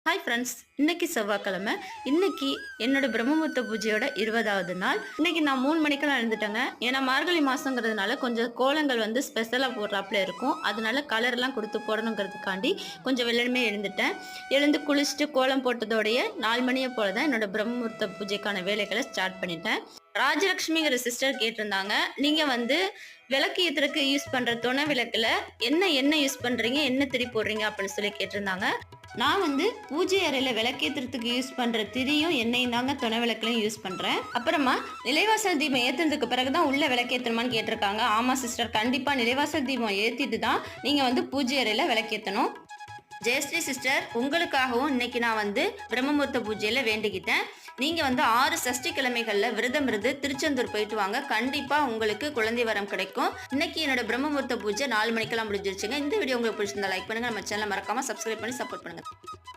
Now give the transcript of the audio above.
Hi friends, இன்னைக்கு செவ்வாய்க்கிழமை. இன்னைக்கு என்னோட பிரம்மமுத்த பூஜையோட 20வது நாள். இன்னைக்கு நான் 3 மணிக்கெல்லாம் எழுந்துட்டேங்க. ஏன்னா மார்கழி மாசங்கிறதுனால கொஞ்சம் கோலங்கள் வந்து ஸ்பெஷலாக போடுறாப்புல இருக்கும். அதனால கலர்லாம் கொடுத்து போடணுங்கிறதுக்காண்டி கொஞ்சம் வெள்ளனமே எழுந்துட்டேன். எழுந்து குளிச்சுட்டு கோலம் போட்டதோடைய 4 மணியை போல தான் என்னோட பிரம்மமுத்த பூஜைக்கான வேலைகளை ஸ்டார்ட் பண்ணிட்டேன். ராஜலட்சுமிங்கிற சிஸ்டர் கேட்டிருந்தாங்க, நீங்க வந்து விளக்கு ஏத்துறதுக்கு யூஸ் பண்ற துணை விளக்குல என்ன யூஸ் பண்றீங்க, என்ன திரி போடுறீங்க அப்படின்னு சொல்லி கேட்டிருந்தாங்க. நான் வந்து பூஜை அறையில விளக்கேத்துறதுக்கு யூஸ் பண்ற திரியும் எண்ணெயும் தாங்க துணை விளக்குலையும் யூஸ் பண்றேன். அப்புறமா நிலைவாசல் தீபம் ஏத்துனதுக்கு பிறகுதான் உள்ள விளக்கேற்றணுமான்னு கேட்டிருக்காங்க. ஆமா சிஸ்டர், கண்டிப்பா நிலைவாசல் தீபம் ஏத்திட்டு தான் நீங்க வந்து பூஜை அறையில விளக்கேற்றணும். ஜெயஸ்ரீ சிஸ்டர், உங்களுக்காகவும் இன்னைக்கு நான் வந்து பிரம்மமுகூர்த்த பூஜையில வேண்டிக்கிட்டேன். நீங்க வந்து 6 சஷ்டி கிழமைகள்ல விரதம் இருந்து திருச்செந்தூர் போயிட்டு வாங்க, கண்டிப்பா உங்களுக்கு குழந்தை வரம் கிடைக்கும். இன்னைக்கு என்னோட பிரம்மமுகூர்த்த பூஜை 4 மணிக்கெல்லாம் முடிஞ்சிருச்சுங்க. இந்த வீடியோ உங்களுக்கு பிடிச்சிருந்தா லைக் பண்ணுங்க, நம்ம சேனலை மறக்காம சப்ஸ்கிரைப் பண்ணி சப்போர்ட் பண்ணுங்க.